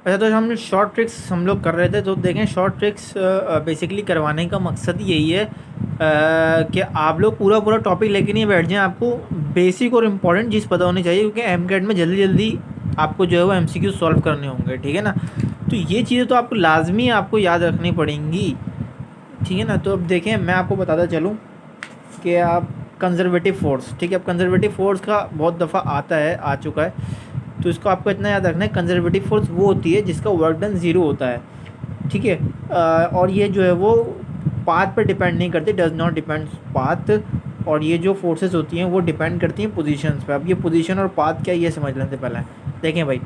अच्छा, तो हम शॉर्ट ट्रिक्स हम लोग कर रहे थे, तो देखें शॉर्ट ट्रिक्स बेसिकली करवाने का मकसद यही है कि आप लोग पूरा पूरा टॉपिक लेके नहीं बैठ जाएं। आपको बेसिक और इम्पॉर्टेंट चीज़ पता होनी चाहिए, क्योंकि एमकेट में जल्दी जल्दी आपको जो है वो एमसीक्यू सॉल्व करने होंगे, ठीक है ना। तो ये चीज़ें तो आपको लाजमी आपको याद रखनी पड़ेंगी, ठीक है ना। तो अब देखें, मैं आपको बताता चलूँ कि आप कंजर्वेटिव फोर्स, ठीक है, अब कंजर्वेटिव फोर्स का बहुत दफ़ा आता है, आ चुका है। तो इसको आपको इतना याद रखना है, कंजर्वेटिव फोर्स वो होती है जिसका वर्क डन ज़ीरो होता है, ठीक है। और ये जो है वो पाथ पर डिपेंड नहीं करती, डज नॉट डिपेंड पाथ। और ये जो फोर्सेस होती हैं वो डिपेंड करती हैं पोजीशंस पे। अब ये पोजीशन और पाथ क्या है ये समझ लेते पहले। देखें भाई,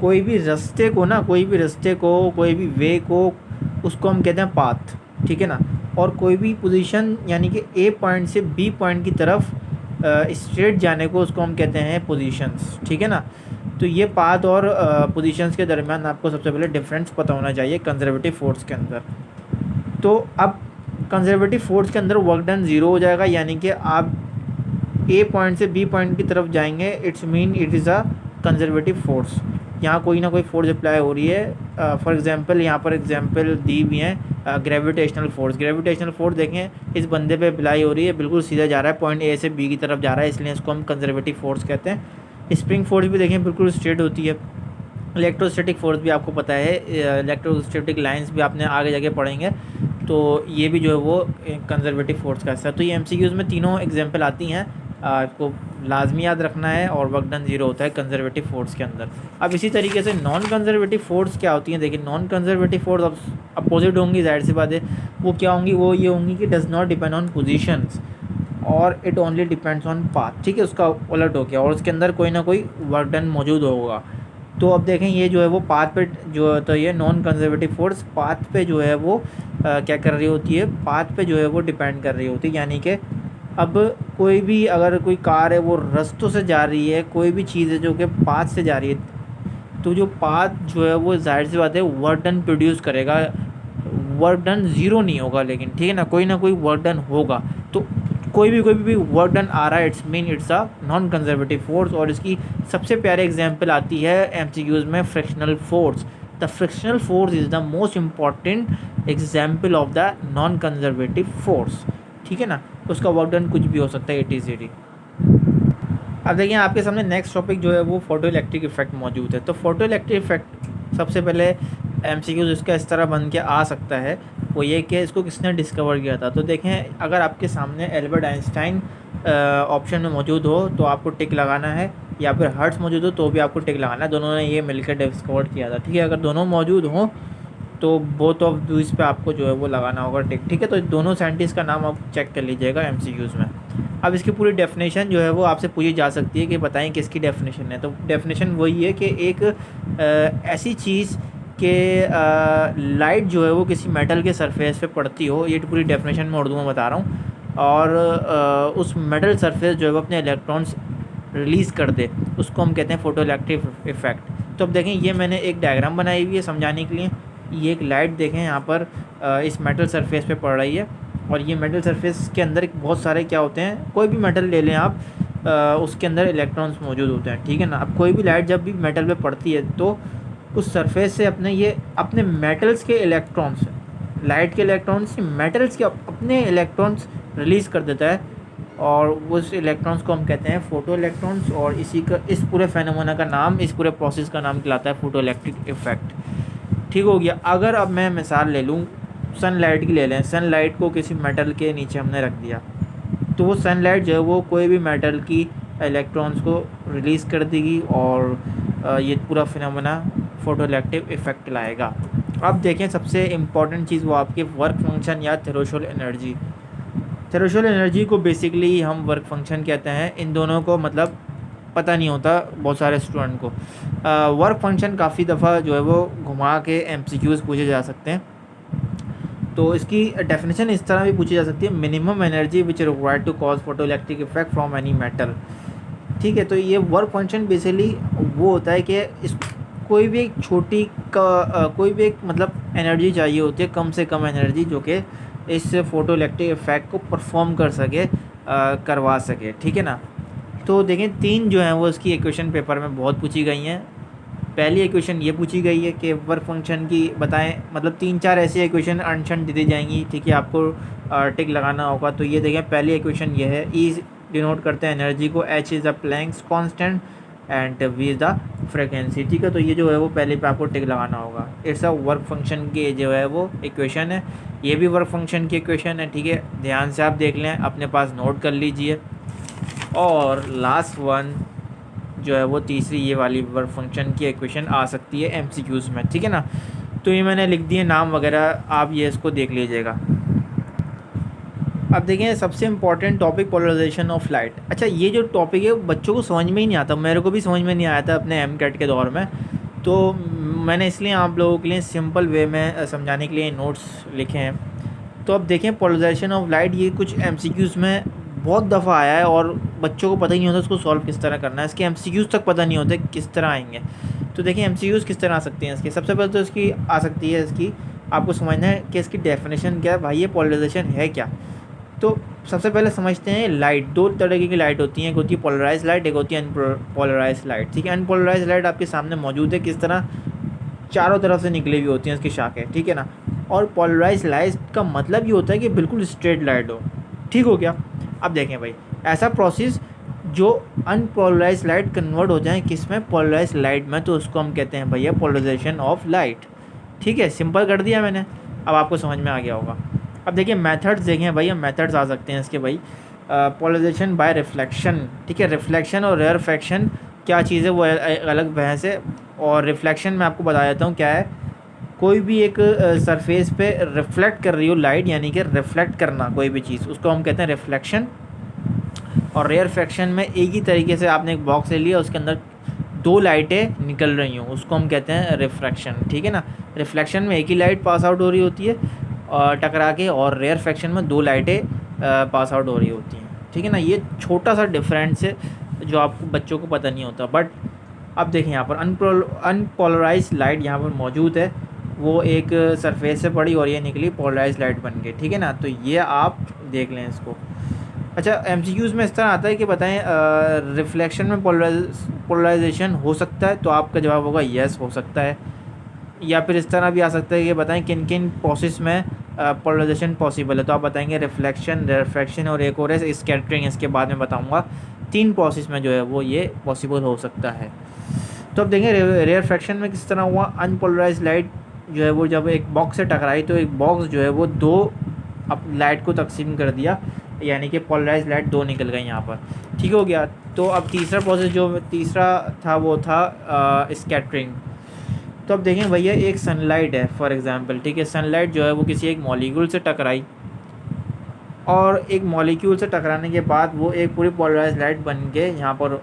कोई भी रास्ते को ना, कोई भी रास्ते को, कोई भी वे को, उसको हम कहते हैं पाथ, ठीक है ना। और कोई भी पोजीशन यानी कि ए पॉइंट से बी पॉइंट की तरफ स्ट्रेट जाने को, उसको हम कहते हैं पोजीशंस, ठीक है ना। तो ये पाथ और पोजीशंस के दरमियान आपको सबसे पहले डिफरेंस पता होना चाहिए कंजर्वेटिव फोर्स के अंदर। तो अब कंजर्वेटिव फोर्स के अंदर वर्क डन ज़ीरो हो जाएगा, यानी कि आप ए पॉइंट से बी पॉइंट की तरफ जाएंगे, it's mean it is a conservative force. यहाँ कोई ना कोई फोर्स अप्लाई हो रही है। फॉर एग्जांपल यहाँ पर एग्जांपल दी हुई हैं, ग्रेविटेशनल फोर्स। ग्रेविटेशनल फोर्स देखें इस बंदे पे अप्लाई हो रही है, बिल्कुल सीधा जा रहा है, पॉइंट ए से बी की तरफ जा रहा है, इसलिए इसको हम कंजर्वेटिव फोर्स कहते हैं। स्प्रिंग फोर्स भी देखें बिल्कुल स्ट्रेट होती है। इलेक्ट्रोस्टैटिक फोर्स भी आपको पता है, इलेक्ट्रोस्टैटिक लाइंस भी आपने आगे जाके पढ़ेंगे, तो ये भी जो है वो कंजर्वेटिव फोर्स का हिस्सा है। तो ये एमसीक्यूज़ में तीनों एग्जांपल आती हैं, आपको लाजमी याद रखना है, और वर्क डन ज़ीरो होता है कंजर्वेटिव फोर्स के अंदर। अब इसी तरीके से नॉन कंजर्वेटिव फोर्स क्या होती हैं, देखिए नॉन कंजर्वेटिव फोर्स अब अपोजिट होंगी, जाहिर सी बात है। वो क्या होंगी, वो ये होंगी कि does not depend on positions और it only depends on path, ठीक है, उसका उलट हो गया, और उसके अंदर कोई ना कोई वर्क डन मौजूद होगा। तो अब देखें ये जो है वो पाथ पे जो, तो ये नॉन कंजर्वेटिव फोर्स पाथ पे जो है वो क्या कर रही होती है, पाथ पे जो है वो डिपेंड कर रही होती है। यानी कि अब कोई भी, अगर कोई कार है वो रास्तों से जा रही है, कोई भी चीज़ है जो कि पाथ से जा रही है, तो जो पाथ जो है वो जाहिर सी बात है वर्क डन प्रोड्यूस करेगा। वर्क डन ज़ीरो नहीं होगा, लेकिन ठीक है ना कोई वर्क डन होगा। तो कोई भी वर्क डन आ रहा है, it's mean it's a non conservative force. और इसकी सबसे प्यारे एग्जांपल आती है एमसीक्यूज़ में, frictional force. The frictional force is the most important example of the non conservative force, ठीक है ना। उसका वर्क डन कुछ भी हो सकता है, ATCD। अब देखिए आपके सामने नेक्स्ट टॉपिक जो है वो फोटो इलेक्ट्रिक इफेक्ट मौजूद है। तो फोटो इलेक्ट्रिक इफेक्ट सबसे पहले एमसीक्यूज़ इसका इस तरह बन के आ सकता है, वो ये कि इसको किसने डिस्कवर किया था। तो देखें, अगर आपके सामने एल्बर्ट आइंस्टाइन ऑप्शन में मौजूद हो तो आपको टिक लगाना है, या फिर हर्ट्स मौजूद हो तो भी आपको टिक लगाना है। दोनों ने ये मिलकर डिस्कवर किया था, ठीक है। अगर दोनों मौजूद हों तो बोथ ऑफ दूस पे आपको जो है वो लगाना होगा टिक, ठीक है। तो दोनों साइंटिस्ट का नाम आप चेक कर लीजिएगा एमसीक्यूज़ में। अब इसकी पूरी डेफिनेशन जो है वो आपसे पूछी जा सकती है कि बताएं किसकी डेफिनेशन है। तो डेफिनेशन वही है कि एक ऐसी चीज़ कि लाइट जो है वो किसी मेटल के सरफेस पे पड़ती हो, ये पूरी डेफिनेशन मैं उर्दू में बता रहा हूँ। और उस मेटल सरफेस जो है वो अपने इलेक्ट्रॉन्स रिलीज़ कर दे, उसको हम कहते हैं फोटो इलेक्ट्रिक इफेक्ट। तो अब देखें, ये मैंने एक डायग्राम बनाई हुई है समझाने के लिए। ये एक लाइट देखें यहाँ पर इस मेटल सरफेस पे पड़ रही है, और ये मेटल सरफेस के अंदर बहुत सारे क्या होते हैं, कोई भी मेटल ले लें आप, उसके अंदर इलेक्ट्रॉन्स मौजूद होते हैं, ठीक है ना। अब कोई भी लाइट जब भी मेटल पे पड़ती है तो उस सरफेस से अपने मेटल्स के इलेक्ट्रॉन्स, लाइट के इलेक्ट्रॉन्स मेटल्स के अपने इलेक्ट्रॉन्स रिलीज़ कर देता है, और उस इलेक्ट्रॉन्स को हम कहते हैं फोटो इलेक्ट्रॉन्स। और इस पूरे फेनोमेना का नाम, इस पूरे प्रोसेस का नाम कहलाता है फोटो इलेक्ट्रिक इफेक्ट, ठीक हो गया। अगर अब मैं मिसाल ले लूँ सनलाइट की, ले लें, सनलाइट को किसी मेटल के नीचे हमने रख दिया, तो वो सनलाइट जो है वो कोई भी मेटल की इलेक्ट्रॉन्स को रिलीज़ कर देगी, और ये पूरा फिनोमेना फोटो इलेक्ट्रिक इफेक्ट लाएगा। अब देखें, सबसे इम्पॉर्टेंट चीज़ वो आपके वर्क फंक्शन या थ्रेशोल्ड एनर्जी। थ्रेशोल्ड एनर्जी को बेसिकली हम वर्क फंक्शन कहते हैं। इन दोनों को मतलब पता नहीं होता बहुत सारे स्टूडेंट को। वर्क फंक्शन काफ़ी दफ़ा जो है वो घुमा के एमसीक्यूज़ पूछे जा सकते हैं। तो इसकी डेफिनेशन इस तरह भी पूछी जा सकती है, minimum energy which required to cause photo electric effect from any metal, ठीक है। तो ये वर्क फंक्शन बेसिकली वो होता है कि इस कोई भी एक छोटी कोई भी एक मतलब एनर्जी चाहिए होती है, कम से कम एनर्जी, जो कि इस फोटो इलेक्ट्रिक इफेक्ट को परफॉर्म कर सके, करवा सके, ठीक है ना। तो देखें, तीन जो हैं वो इसकी इक्वेशन पेपर में बहुत पूछी गई हैं। पहली इक्वेशन ये पूछी गई है कि वर्क फंक्शन की बताएं, मतलब 3-4 ऐसी इक्वेशन अनशन दे दी जाएंगी, ठीक है, आपको टिक लगाना होगा। तो ये देखें पहली इक्वेशन ये है, ई डिनोट करते हैं एनर्जी को, h is the Planck's constant and v is the frequency, ठीक है। तो ये जो है वो पहले पे आपको टिक लगाना होगा। इट्स अ वर्क फंक्शन की जो है वो इक्वेशन है, ये भी वर्क फंक्शन की इक्वेशन है, ठीक है। ध्यान से आप देख लें, अपने पास नोट कर लीजिए। और लास्ट वन जो है वो तीसरी ये वाली वर्क फंक्शन की इक्वेशन आ सकती है एमसीक्यूज़ में, ठीक है ना। तो ये मैंने लिख दिए नाम वगैरह, आप ये इसको देख लीजिएगा। अब देखें सबसे important topic polarisation of light. अच्छा, ये जो टॉपिक है बच्चों को समझ में ही नहीं आता, मेरे को भी समझ में नहीं आया था अपने एमकेट के दौर में। तो मैंने इसलिए आप लोगों के लिए सिंपल वे में समझाने के लिए नोट्स लिखे हैं। तो अब देखें पोलराइजेशन ऑफ लाइट, ये कुछ एमसीक्यूज़ में बहुत दफ़ा आया है और बच्चों को पता ही नहीं होता उसको सॉल्व किस तरह करना है, इसके एमसीक्यूज़ तक पता नहीं होते किस तरह आएंगे। तो देखिए एमसीक्यूज़ किस तरह आ सकती हैं इसके। सबसे पहले तो इसकी आ सकती है, इसकी आपको समझना है कि इसकी डेफिनेशन क्या है, भाई ये पोलराइजेशन है क्या। तो सबसे पहले समझते हैं लाइट, दो तरीके की लाइट होती हैं, एक होती है पोलराइज लाइट, एक होती है अनपोलराइज लाइट, ठीक है। अनपोलराइज लाइट आपके सामने मौजूद है, किस तरह चारों तरफ से निकली हुई होती हैं इसकी शाखें, ठीक है ना। और पोलराइज लाइट का मतलब ये होता है कि बिल्कुल स्ट्रेट लाइट हो, ठीक हो गया। अब देखें भाई, ऐसा प्रोसेस जो अनपोलराइज लाइट कन्वर्ट हो जाए किस में, पोलराइज लाइट में, तो उसको हम कहते हैं भैया पोलराइजेशन ऑफ लाइट, ठीक है। सिंपल कर दिया मैंने, अब आपको समझ में आ गया होगा। अब देखिए मेथड्स देखें भैया, मेथड्स आ सकते हैं इसके भाई। पोलराइजेशन बाय रिफ्लेक्शन, ठीक है। रिफ्लेक्शन और रेयरफेक्शन क्या चीज़ है वो अलग बहस है। और रिफ्लेक्शन मैं आपको बता देता हूँ क्या है। कोई भी एक सरफेस पे रिफ्लेक्ट कर रही हो लाइट, यानी कि रिफ्लेक्ट करना कोई भी चीज़, उसको हम कहते हैं रिफ्लेक्शन। और रेयरफेक्शन में एक ही तरीके से आपने एक बॉक्स ले लिया, उसके अंदर दो लाइटें निकल रही हों, उसको हम कहते हैं रिफ्रैक्शन, ठीक है ना। रिफ्लेक्शन में एक ही लाइट पास आउट हो रही होती है और टकरा के, और रेयरफेक्शन में दो लाइटें पास आउट हो रही होती हैं, ठीक है ना। ये छोटा सा डिफरेंस है जो आपको बच्चों को पता नहीं होता। बट अब देखें यहाँ पर अनपोलराइज लाइट यहाँ पर मौजूद है, वो एक सरफेस से पड़ी और ये निकली पोलराइज लाइट बन के, ठीक है ना। तो ये आप देख लें इसको। अच्छा, एमसीक्यूज़ में इस तरह आता है कि बताएं रिफ्लेक्शन में पोलराइजेशन हो सकता है, तो आपका जवाब होगा यस हो सकता है। या फिर इस तरह भी आ सकता है कि बताएं किन किन प्रोसेस में पोलराइजेशन पॉसिबल है, तो आप बताएंगे रिफ्लेक्शन, रिफ्रैक्शन और एक और है स्कैटरिंग, इसके बाद में बताऊंगा। 3 प्रोसेस में जो है वो ये पॉसिबल हो सकता है। तो अब देखें रेयरफेक्शन में किस तरह हुआ। अनपोलराइज लाइट जो है वो जब एक बॉक्स से टकराई तो एक बॉक्स जो है वो दो अब लाइट को तकसीम कर दिया, यानी कि पोलराइज लाइट दो निकल गई यहाँ पर, ठीक हो गया। तो अब तीसरा प्रोसेस जो तीसरा था वो था स्कैटरिंग। तो अब देखें भैया एक सनलाइट है फॉर एग्जांपल, ठीक है। सनलाइट जो है वो किसी एक मॉलिक्यूल से टकराई और एक मॉलिक्यूल से टकराने के बाद वो एक पूरी पोलराइज लाइट बन के यहाँ पर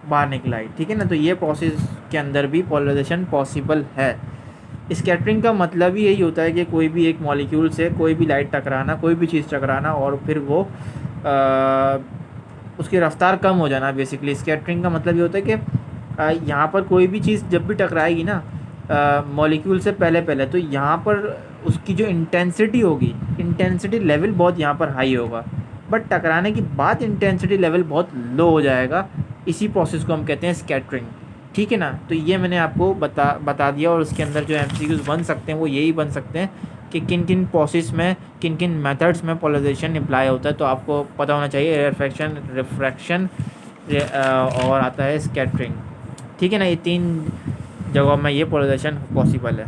बाहर निकल आई, ठीक है ना। तो ये प्रोसेस के अंदर भी पोलराइजेशन पॉसिबल है। स्कैटरिंग का मतलब ही यही होता है कि कोई भी एक मॉलिक्यूल से कोई भी लाइट टकराना, कोई भी चीज़ टकराना और फिर वो उसकी रफ्तार कम हो जाना। बेसिकली स्कैटरिंग का मतलब ये होता है कि यहाँ पर कोई भी चीज़ जब भी टकराएगी ना मॉलिक्यूल से पहले तो यहाँ पर उसकी जो इंटेंसिटी होगी, इंटेंसिटी लेवल बहुत यहाँ पर हाई होगा, बट टकराने के बाद इंटेंसिटी लेवल बहुत लो हो जाएगा। इसी प्रोसेस को हम कहते हैं स्कैटरिंग, ठीक है ना। तो ये मैंने आपको बता दिया। और उसके अंदर जो एमसीक्यूज़ बन सकते हैं वो यही बन सकते हैं कि किन किन प्रोसेस में, किन किन मेथड्स में पोलराइजेशन अप्लाई होता है। तो आपको पता होना चाहिए रेयरफेक्शन, रिफ्रैक्शन और आता है स्कैटरिंग, ठीक है ना। ये 3 जगहों में ये पोलराइजेशन पॉसिबल है।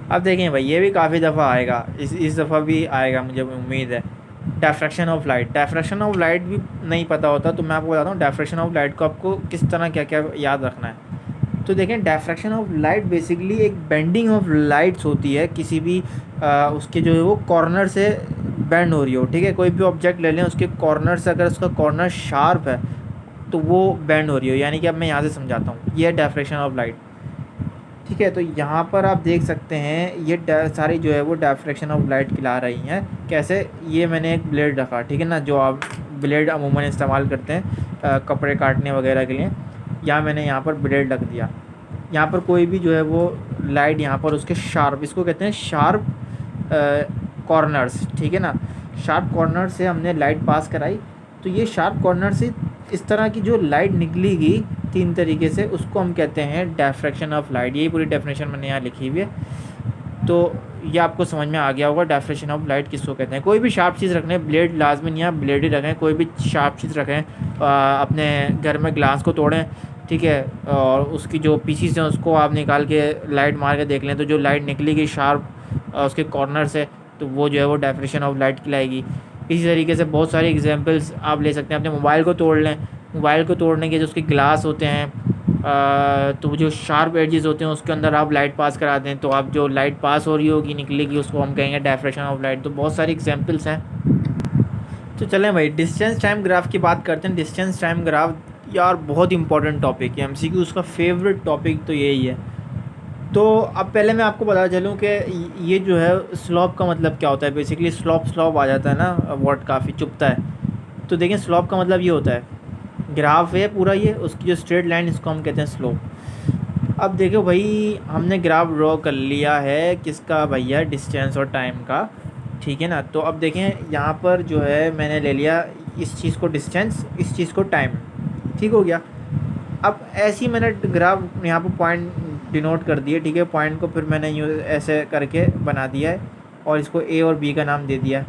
अब देखें भाई ये भी काफ़ी दफ़ा आएगा, इस दफ़ा भी आएगा मुझे उम्मीद है। Diffraction of light, diffraction of light भी नहीं पता होता तो मैं आपको बताता हूँ डायफ्रैक्शन ऑफ लाइट को आपको किस तरह क्या क्या याद रखना है। तो देखें डायफ्रैक्शन ऑफ लाइट बेसिकली एक बेंडिंग ऑफ लाइट्स होती है, किसी भी उसके जो है वो कॉर्नर से बेंड हो रही हो, ठीक है। कोई भी ऑब्जेक्ट ले लें, उसके कॉर्नर से अगर उसका कॉर्नर शार्प है तो वो बेंड हो रही हो, यानी कि अब मैं यहाँ से समझाता हूँ। ये है डायफ्रैक्शन ऑफ लाइट, ठीक है। तो यहाँ पर आप देख सकते हैं ये सारी जो है वो डायफ्रैक्शन ऑफ लाइट खिला रही हैं। कैसे, ये मैंने एक ब्लेड रखा, ठीक है ना, जो आप ब्लेड अमूमन इस्तेमाल करते हैं कपड़े काटने वगैरह के लिए। मैंने यहाँ पर ब्लेड रख दिया। यहाँ पर कोई भी जो है वो लाइट यहाँ पर उसके शार्प, इसको कहते हैं शार्प कॉर्नर्स, ठीक है ना। शार्प कॉर्नर से हमने लाइट पास कराई तो ये शार्प कॉर्नर से इस तरह की जो लाइट निकलेगी 3 तरीके से, उसको हम कहते हैं डायफ्रैक्शन ऑफ लाइट। यही पूरी डेफिनेशन मैंने यहाँ लिखी हुई है, तो ये आपको समझ में आ गया होगा डायफ्रैक्शन ऑफ लाइट किसको कहते हैं। कोई भी शार्प चीज़ रखने, ब्लेड लाजमी नहीं, आप ब्लेड ही रखें, कोई भी शार्प चीज़ रखें, अपने घर में ग्लास को तोड़ें, ठीक है, और उसकी जो पीसीस हैं उसको आप निकाल के लाइट मार के देख लें, तो जो लाइट निकलेगी शार्प उसके कॉर्नर से, तो वो जो है वो डायफ्रैक्शन ऑफ लाइट कहलाएगी। इसी तरीके से बहुत सारी एग्जांपल्स आप ले सकते हैं। अपने मोबाइल को तोड़ लें, मोबाइल को तोड़ने के जो उसके ग्लास होते हैं, तो जो शार्प एजेस होते हैं उसके अंदर आप लाइट पास करा दें, तो आप जो लाइट पास हो रही होगी निकलेगी, उसको हम कहेंगे डायफ्रैक्शन ऑफ लाइट। तो बहुत सारी एग्जांपल्स हैं। तो चलें भाई डिस्टेंस टाइम ग्राफ की बात करते हैं। डिस्टेंस टाइम ग्राफ यार बहुत इंपॉर्टेंट टॉपिक है, एमसीक्यू उसका फेवरेट टॉपिक तो यही है। तो अब पहले मैं आपको बता चलूँ कि ये जो है स्लॉप का मतलब क्या होता है। बेसिकली स्लॉप आ जाता है ना, वर्ड काफ़ी चुभता है। तो देखें स्लॉप का मतलब ये होता है, ग्राफ है पूरा ये, उसकी जो स्ट्रेट लाइन इसको हम कहते हैं स्लोप। अब देखो भाई हमने ग्राफ ड्रॉ कर लिया है किसका भैया, डिस्टेंस और टाइम का, ठीक है ना। तो अब देखें यहाँ पर जो है मैंने ले लिया इस चीज़ को डिस्टेंस, इस चीज़ को टाइम, ठीक हो गया। अब ऐसे ही मैंने ग्राफ यहाँ पर पॉइंट डिनोट कर दिए, ठीक है, पॉइंट को फिर मैंने यूँ ऐसे करके बना दिया है और इसको ए और बी का नाम दे दिया।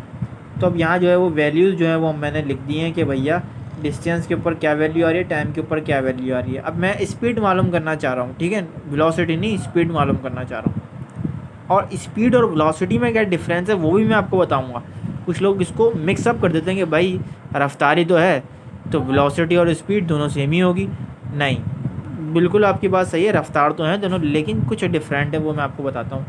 तो अब यहाँ जो है वो वैल्यूज़ जो है वो मैंने लिख दी हैं कि भैया डिस्टेंस के ऊपर क्या वैल्यू आ रही है, टाइम के ऊपर क्या वैल्यू आ रही है। अब मैं स्पीड मालूम करना चाह रहा हूँ, ठीक है, वेलोसिटी नहीं, स्पीड मालूम करना चाह रहा हूँ। और स्पीड और वेलोसिटी में क्या डिफरेंस है वो भी मैं आपको बताऊँगा। कुछ लोग इसको मिक्सअप कर देते हैं कि भाई रफ्तारी तो है तो वेलोसिटी और स्पीड दोनों सेम ही होगी। नहीं, बिल्कुल आपकी बात सही है, रफ्तार तो है दोनों, लेकिन कुछ डिफरेंट है, वो मैं आपको बताता हूँ।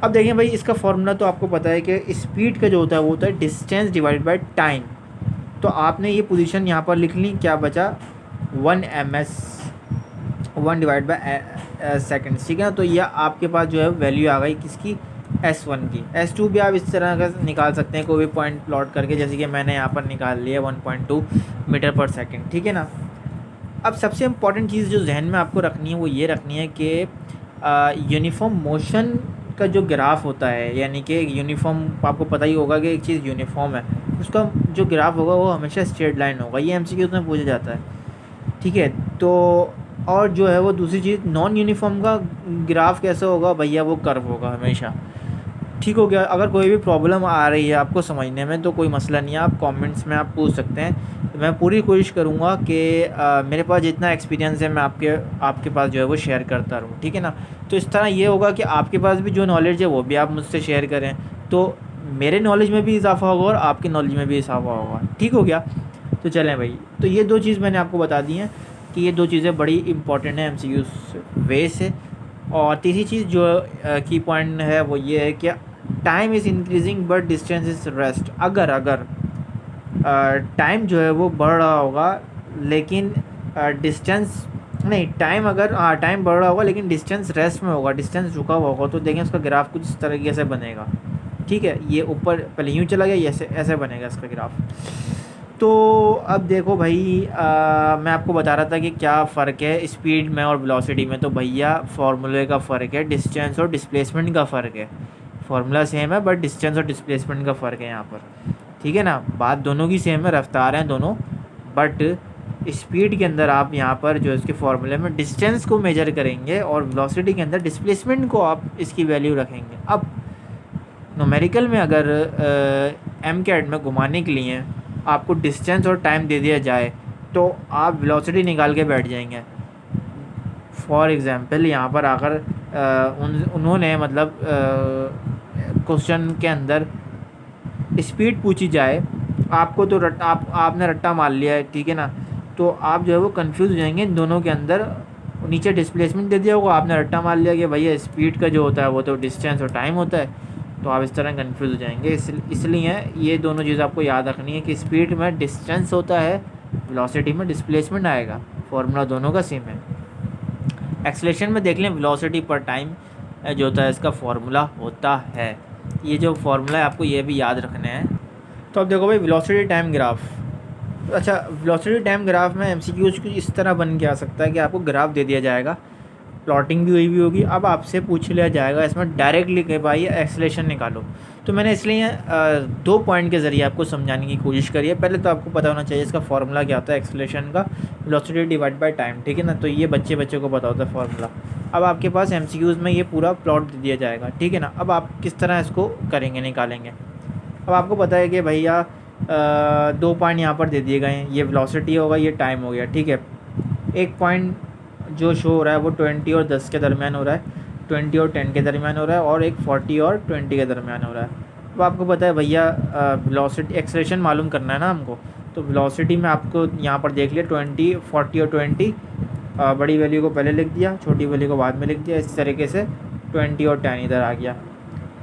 अब देखें भाई इसका फॉर्मूला तो आपको पता है कि स्पीड का जो होता है वो होता है डिस्टेंस डिवाइडेड बाय टाइम। तो आपने ये पोजीशन यहाँ पर लिख ली, क्या बचा 1 ms, 1 डिवाइड बाय सेकेंड, ठीक है ना। तो यह आपके पास जो है वैल्यू आ गई किसकी, S1 की। S2 भी आप इस तरह का निकाल सकते हैं कोई भी पॉइंट प्लॉट करके, जैसे कि मैंने यहाँ पर निकाल लिया 1.2 मीटर पर सेकेंड, ठीक है ना। अब सबसे इम्पॉर्टेंट चीज़ जो जहन में आपको रखनी है वो ये रखनी है कि यूनिफॉर्म मोशन का जो ग्राफ होता है, यानी कि यूनिफॉर्म, आपको पता ही होगा कि एक चीज़ यूनिफॉर्म है, उसका जो ग्राफ होगा वो हमेशा स्ट्रेट लाइन होगा। ये एमसीक्यू में पूछा जाता है, ठीक है। तो और जो है वो दूसरी चीज़ नॉन यूनिफॉर्म का ग्राफ कैसे होगा भैया, वो कर्व होगा हमेशा, ठीक हो गया। अगर कोई भी प्रॉब्लम आ रही है आपको समझने में तो कोई मसला नहीं है, आप कमेंट्स में आप पूछ सकते हैं। तो मैं पूरी कोशिश करूँगा कि मेरे पास जितना एक्सपीरियंस है मैं आपके पास जो है वो शेयर करता रहूँ, ठीक है ना। तो इस तरह ये होगा कि आपके पास भी जो नॉलेज है वो भी आप मुझसे शेयर करें, तो मेरे नॉलेज में भी इजाफा होगा और आपके नॉलेज में भी इजाफा होगा, ठीक हो गया। तो चलें भाई, तो ये 2 चीज़ मैंने आपको बता दी हैं कि ये 2 चीज़ें बड़ी इंपॉर्टेंट हैं एमसीक्यू वे से। और तीसरी चीज़ जो की पॉइंट है वो ये है कि time is increasing but distance is rest. अगर टाइम जो है वो बढ़ रहा होगा लेकिन डिस्टेंस नहीं, टाइम अगर टाइम बढ़ रहा होगा लेकिन डिस्टेंस रेस्ट में होगा, डिस्टेंस रुका हुआ होगा, तो देखें उसका ग्राफ कुछ इस तरीके से बनेगा, ठीक है। ये ऊपर पहले यूँ चला गया, ऐसे बनेगा इसका ग्राफ। तो अब देखो भाई मैं आपको बता रहा था कि क्या फ़र्क है स्पीड में और वेलोसिटी में। तो भैया फार्मूले का फ़र्क है, डिस्टेंस और डिस्प्लेसमेंट का फ़र्क है। फार्मूला सेम है बट डिस्टेंस और डिस्प्लेसमेंट का फ़र्क है यहाँ पर, ठीक है ना। बात दोनों की सेम है, रफ्तार हैं दोनों, बट स्पीड के अंदर आप यहाँ पर जो इसके फार्मूले में डिस्टेंस को मेजर करेंगे और वेलोसिटी के अंदर डिस्प्लेसमेंट को आप इसकी वैल्यू रखेंगे। अब न्यूमेरिकल में अगर MCAT में घुमाने के लिए आपको डिस्टेंस और टाइम दे दिया जाए तो आप वेलोसिटी निकाल के बैठ जाएंगे। फॉर एग्ज़ाम्पल यहाँ पर आकर उन्होंने मतलब क्वेश्चन के अंदर स्पीड पूछी जाए आपको, तो आपने रट्टा मार लिया है, ठीक है ना। तो आप जो है वो कंफ्यूज हो जाएंगे इन दोनों के अंदर। नीचे डिस्प्लेसमेंट दे दिया होगा, आपने रट्टा मार लिया कि भैया स्पीड का जो होता है वो तो डिस्टेंस और टाइम होता है, तो आप इस तरह कंफ्यूज हो जाएंगे। इसलिए ये दोनों चीज़ आपको याद रखनी है कि स्पीड में डिस्टेंस होता है, वेलोसिटी में डिस्प्लेसमेंट आएगा, फार्मूला दोनों का सेम है। एक्सेलरेशन में देख लें वेलोसिटी पर टाइम जो होता है इसका फार्मूला होता है, ये जो फार्मूला है आपको ये भी याद रखना है। तो अब देखो भाई वेलोसिटी टाइम ग्राफ, अच्छा वेलोसिटी टाइम ग्राफ में एमसीक्यूज इस तरह बन के आ सकता है कि आपको ग्राफ दे दिया जाएगा, प्लॉटिंग भी हुई होगी। अब आपसे पूछ लिया जाएगा इसमें डायरेक्टली कि भाई एक्सेलरेशन निकालो, तो मैंने इसलिए 2 पॉइंट के ज़रिए आपको समझाने की कोशिश करी है। पहले तो आपको पता होना चाहिए इसका फार्मूला क्या होता है एक्सेलरेशन का, वेलोसिटी डिवाइड बाय टाइम, ठीक है ना। तो ये बच्चे को पता होता है फार्मूला। अब आपके पास एमसीक्यूज़ में ये पूरा प्लॉट दे दिया जाएगा, ठीक है ना। अब आप किस तरह इसको करेंगे, निकालेंगे। अब आपको पता है कि भैया 2 पॉइंट यहाँ पर दे दिए गए हैं, ये वेलोसिटी होगा, ये टाइम हो गया, ठीक है। एक पॉइंट जो शो हो रहा है वो 20 और 10 के दरमियान हो रहा है, 20 और 10 के दरमियान हो रहा है, और एक 40 और 20 के दरमियान हो रहा है। अब आपको पता है भैया वेलोसिटी एक्सेलरेशन मालूम करना है ना हमको, तो वेलोसिटी में आपको यहाँ पर देख लिया 20, 40 और 20, बड़ी वैल्यू को पहले लिख दिया, छोटी वैल्यू को बाद में लिख दिया। इस तरीके से 20 और 10 इधर आ गया,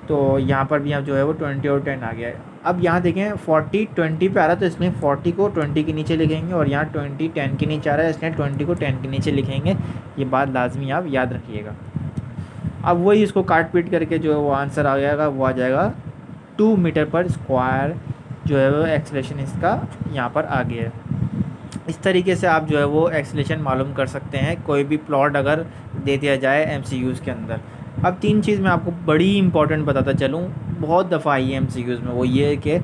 तो यहाँ पर भी अब जो है वो 20 और 10 आ गया है। अब यहाँ देखें 40 20 पे आ रहा है, तो इसमें 40 को 20 के नीचे लिखेंगे, और यहाँ 20 10 के नीचे आ रहा है, इसलिए 20 को 10 के नीचे लिखेंगे। ये बात लाजमी आप याद रखिएगा। अब वही इसको काट पीट करके जो है वो आंसर आ जाएगा, वो आ जाएगा 2 मीटर पर स्क्वायर जो है वो एक्सेलरेशन इसका यहाँ पर आ गया है। इस तरीके से आप जो है वो एक्सेलरेशन मालूम कर सकते हैं कोई भी प्लॉट अगर दे दिया जाए एमसीक्यूज़ के अंदर। अब 3 चीज़ मैं आपको बड़ी इंपॉर्टेंट बताता चलूँ, बहुत दफ़ा आई है एमसीक्यूज़ में, वो ये है कि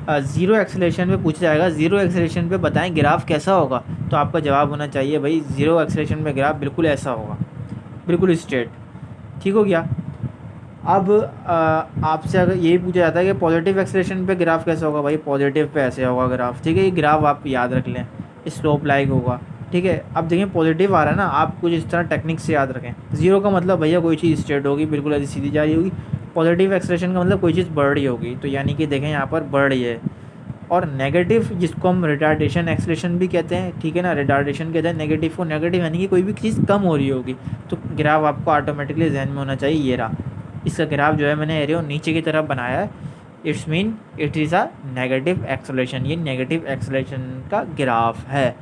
ज़ीरो एक्सेलरेशन पे पूछा जाएगा, ज़ीरो एक्सेलरेशन पे बताएं ग्राफ कैसा होगा, तो आपका जवाब होना चाहिए भाई ज़ीरो एक्सेलरेशन पे ग्राफ बिल्कुल ऐसा होगा, बिल्कुल स्ट्रेट, ठीक हो गया। अब आपसे अगर यही पूछा जाता है कि पॉजिटिव एक्सेलरेशन पे ग्राफ कैसा होगा, भाई पॉजिटिव पे ऐसे होगा ग्राफ, ठीक है। ये ग्राफ आप याद रख लें, स्लोप लाइक होगा, ठीक है। अब देखिए पॉजिटिव आ रहा है ना, आप कुछ इस तरह टेक्निक से याद रखें। ज़ीरो का मतलब भैया कोई चीज़ स्ट्रेट होगी, बिल्कुल ऐसी सीधी जा रही होगी। पॉजिटिव एक्सेलरेशन का मतलब कोई चीज़ बढ़ रही होगी, तो यानी कि देखें यहाँ पर बढ़ रही है। और नेगेटिव जिसको हम रिटार्डेशन एक्सेलरेशन भी कहते हैं, ठीक है ना, रिटार्डेशन कहते हैं नेगेटिव को। नेगेटिव यानी कि कोई भी चीज़ कम हो रही होगी, तो ग्राफ आपको ऑटोमेटिकली जहन में होना चाहिए ये रहा। इसका ग्राफ जो है मैंने एरो नीचे की तरफ बनाया है, it's mean it is a negative acceleration, ये नेगेटिव एक्सेलरेशन का ग्राफ है।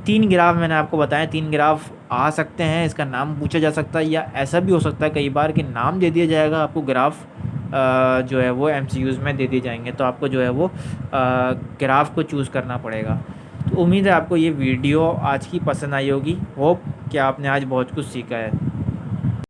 3 ग्राफ मैंने आपको बताया, 3 ग्राफ आ सकते हैं, इसका नाम पूछा जा सकता है, या ऐसा भी हो सकता है कई बार कि नाम दे दिया जाएगा आपको, ग्राफ जो है वो एमसीक्यूज़ में दे दिए जाएंगे, तो आपको जो है वो ग्राफ को चूज़ करना पड़ेगा। तो उम्मीद है आपको ये वीडियो आज की पसंद आई होगी। होप कि आपने आज बहुत कुछ सीखा है।